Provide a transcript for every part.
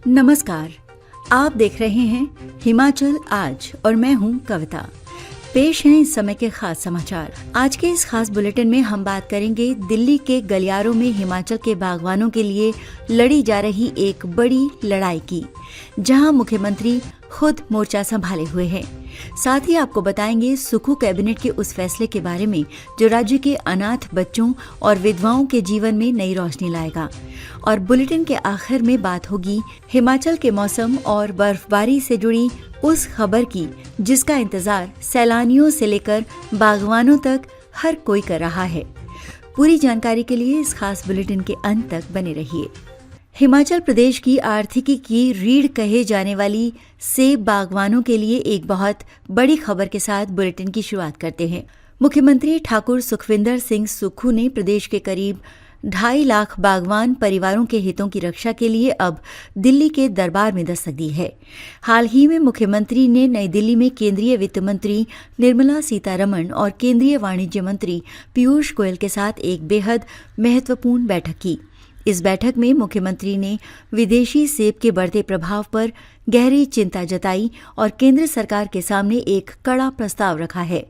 नमस्कार, आप देख रहे हैं हिमाचल आज और मैं हूं कविता। पेश हैं इस समय के खास समाचार। आज के इस खास बुलेटिन में हम बात करेंगे दिल्ली के गलियारों में हिमाचल के बागवानों के लिए लड़ी जा रही एक बड़ी लड़ाई की, जहां मुख्यमंत्री खुद मोर्चा संभाले हुए हैं। साथ ही आपको बताएंगे सुक्खू कैबिनेट के उस फैसले के बारे में जो राज्य के अनाथ बच्चों और विधवाओं के जीवन में नई रोशनी लाएगा। और बुलेटिन के आखिर में बात होगी हिमाचल के मौसम और बर्फबारी से जुड़ी उस खबर की जिसका इंतजार सैलानियों से लेकर बागवानों तक हर कोई कर रहा है। पूरी जानकारी के लिए इस खास बुलेटिन के अंत तक बने रहिए। हिमाचल प्रदेश की आर्थिकी की रीढ़ कहे जाने वाली सेब बागवानों के लिए एक बहुत बड़ी खबर के साथ बुलेटिन की शुरुआत करते हैं। मुख्यमंत्री ठाकुर सुखविंदर सिंह सुक्खू ने प्रदेश के करीब 2.5 लाख बागवान परिवारों के हितों की रक्षा के लिए अब दिल्ली के दरबार में दस्तक दी है। हाल ही में मुख्यमंत्री ने नई दिल्ली में केंद्रीय वित्त मंत्री निर्मला सीतारमण और केंद्रीय वाणिज्य मंत्री पीयूष गोयल के साथ एक बेहद महत्वपूर्ण बैठक की। इस बैठक में मुख्यमंत्री ने विदेशी सेब के बढ़ते प्रभाव पर गहरी चिंता जताई और केंद्र सरकार के सामने एक कड़ा प्रस्ताव रखा है।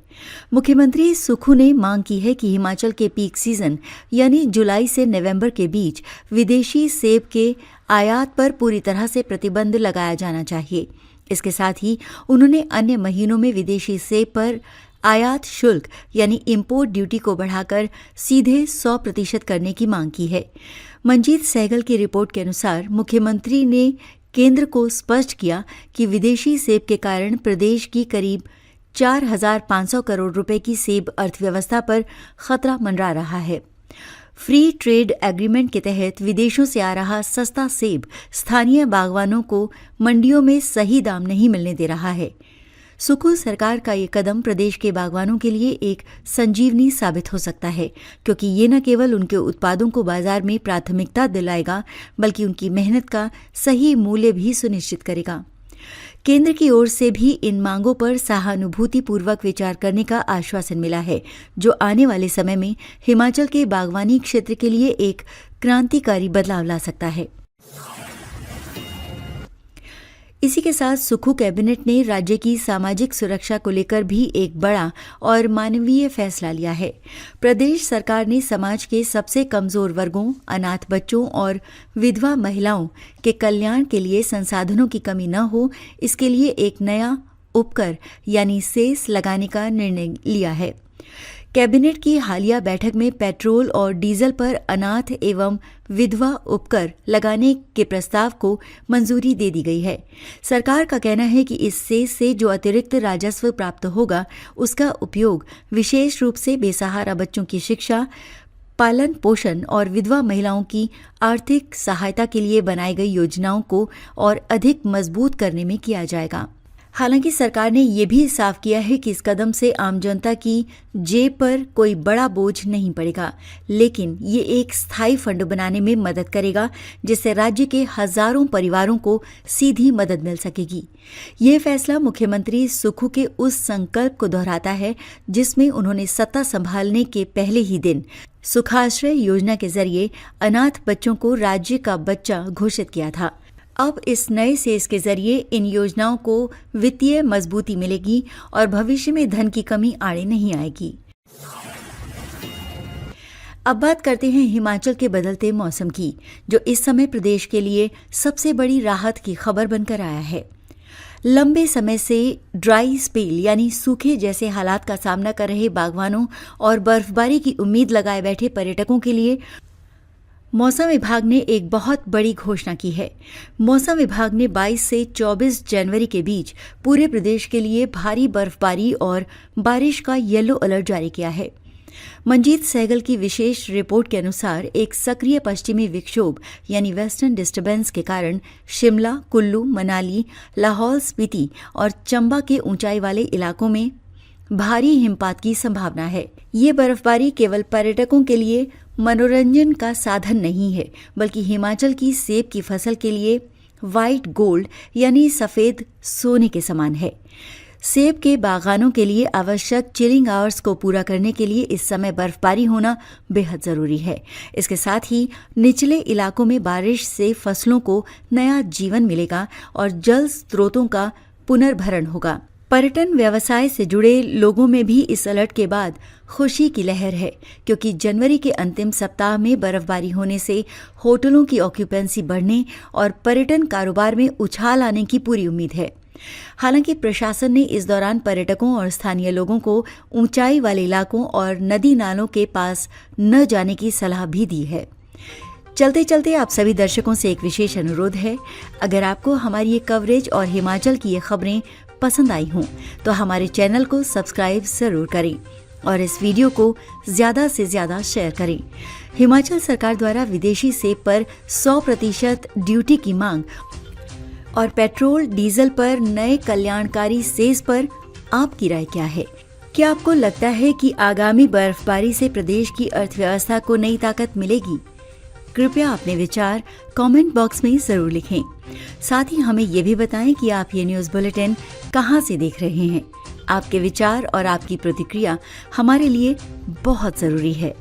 मुख्यमंत्री सुक्खू ने मांग की है कि हिमाचल के पीक सीजन यानी जुलाई से नवंबर के बीच विदेशी सेब के आयात पर पूरी तरह से प्रतिबंध लगाया जाना चाहिए। इसके साथ ही उन्होंने अन्य महीनों में विदेशी सेब पर आयात शुल्क यानी इंपोर्ट ड्यूटी को बढ़ाकर सीधे 100% करने की मांग की है। मंजीत सहगल की रिपोर्ट के अनुसार मुख्यमंत्री ने केंद्र को स्पष्ट किया कि विदेशी सेब के कारण प्रदेश की करीब 4,500 करोड़ रुपए की सेब अर्थव्यवस्था पर खतरा मंडरा रहा है। फ्री ट्रेड एग्रीमेंट के तहत विदेशों से आ रहा सस्ता सेब स्थानीय बागवानों को मंडियों में सही दाम नहीं मिलने दे रहा है। सुक्खू सरकार का ये कदम प्रदेश के बागवानों के लिए एक संजीवनी साबित हो सकता है, क्योंकि ये न केवल उनके उत्पादों को बाजार में प्राथमिकता दिलाएगा बल्कि उनकी मेहनत का सही मूल्य भी सुनिश्चित करेगा। केंद्र की ओर से भी इन मांगों पर सहानुभूतिपूर्वक विचार करने का आश्वासन मिला है, जो आने वाले समय में हिमाचल के बागवानी क्षेत्र के लिए एक क्रांतिकारी बदलाव ला सकता है। इसी के साथ सुक्खू कैबिनेट ने राज्य की सामाजिक सुरक्षा को लेकर भी एक बड़ा और मानवीय फैसला लिया है। प्रदेश सरकार ने समाज के सबसे कमजोर वर्गों, अनाथ बच्चों और विधवा महिलाओं के कल्याण के लिए संसाधनों की कमी न हो, इसके लिए एक नया उपकर यानी सेस लगाने का निर्णय लिया है। कैबिनेट की हालिया बैठक में पेट्रोल और डीजल पर अनाथ एवं विधवा उपकर लगाने के प्रस्ताव को मंजूरी दे दी गई है। सरकार का कहना है कि इस सेस से जो अतिरिक्त राजस्व प्राप्त होगा उसका उपयोग विशेष रूप से बेसहारा बच्चों की शिक्षा, पालन पोषण और विधवा महिलाओं की आर्थिक सहायता के लिए बनाई गई योजनाओं को और अधिक मजबूत करने में किया जाएगा। हालांकि सरकार ने यह भी साफ किया है कि इस कदम से आम जनता की जेब पर कोई बड़ा बोझ नहीं पड़ेगा, लेकिन ये एक स्थायी फंड बनाने में मदद करेगा जिससे राज्य के हजारों परिवारों को सीधी मदद मिल सकेगी। ये फैसला मुख्यमंत्री सुक्खू के उस संकल्प को दोहराता है जिसमें उन्होंने सत्ता संभालने के पहले ही दिन सुखाश्रय योजना के जरिए अनाथ बच्चों को राज्य का बच्चा घोषित किया था। अब इस नए सेस के जरिए इन योजनाओं को वित्तीय मजबूती मिलेगी और भविष्य में धन की कमी आड़े नहीं आएगी। अब बात करते हैं हिमाचल के बदलते मौसम की, जो इस समय प्रदेश के लिए सबसे बड़ी राहत की खबर बनकर आया है। लंबे समय से ड्राई स्पेल यानी सूखे जैसे हालात का सामना कर रहे बागवानों और बर्फबारी की उम्मीद लगाए बैठे पर्यटकों के लिए मौसम विभाग ने एक बहुत बड़ी घोषणा की है। मौसम विभाग ने 22 से 24 जनवरी के बीच पूरे प्रदेश के लिए भारी बर्फबारी और बारिश का येलो अलर्ट जारी किया है। मंजीत सहगल की विशेष रिपोर्ट के अनुसार एक सक्रिय पश्चिमी विक्षोभ यानी वेस्टर्न डिस्टर्बेंस के कारण शिमला, कुल्लू, मनाली, लाहौल स्पीति और चंबा के ऊंचाई वाले इलाकों में भारी हिमपात की संभावना है। ये बर्फबारी केवल पर्यटकों के लिए मनोरंजन का साधन नहीं है, बल्कि हिमाचल की सेब की फसल के लिए व्हाइट गोल्ड यानी सफेद सोने के समान है। सेब के बागानों के लिए आवश्यक चिलिंग आवर्स को पूरा करने के लिए इस समय बर्फबारी होना बेहद जरूरी है। इसके साथ ही निचले इलाकों में बारिश से फसलों को नया जीवन मिलेगा और जल स्रोतों का पुनर्भरण होगा। पर्यटन व्यवसाय से जुड़े लोगों में भी इस अलर्ट के बाद खुशी की लहर है, क्योंकि जनवरी के अंतिम सप्ताह में बर्फबारी होने से होटलों की ऑक्यूपेंसी बढ़ने और पर्यटन कारोबार में उछाल आने की पूरी उम्मीद है। हालांकि प्रशासन ने इस दौरान पर्यटकों और स्थानीय लोगों को ऊंचाई वाले इलाकों और नदी नालों के पास न जाने की सलाह भी दी है। चलते चलते आप सभी दर्शकों से एक विशेष अनुरोध है, अगर आपको हमारी ये कवरेज और हिमाचल की ये खबरें पसंद आई हों तो हमारे चैनल को सब्सक्राइब जरूर करें और इस वीडियो को ज्यादा से ज्यादा शेयर करें। हिमाचल सरकार द्वारा विदेशी सेब पर 100% ड्यूटी की मांग और पेट्रोल डीजल पर नए कल्याणकारी सेस पर आपकी राय क्या है? क्या आपको लगता है कि आगामी बर्फबारी से प्रदेश की अर्थव्यवस्था को नई ताकत मिलेगी? कृपया अपने विचार कमेंट बॉक्स में जरूर लिखें। साथ ही हमें ये भी बताएं कि आप ये न्यूज़ बुलेटिन कहां से देख रहे हैं। आपके विचार और आपकी प्रतिक्रिया हमारे लिए बहुत जरूरी है।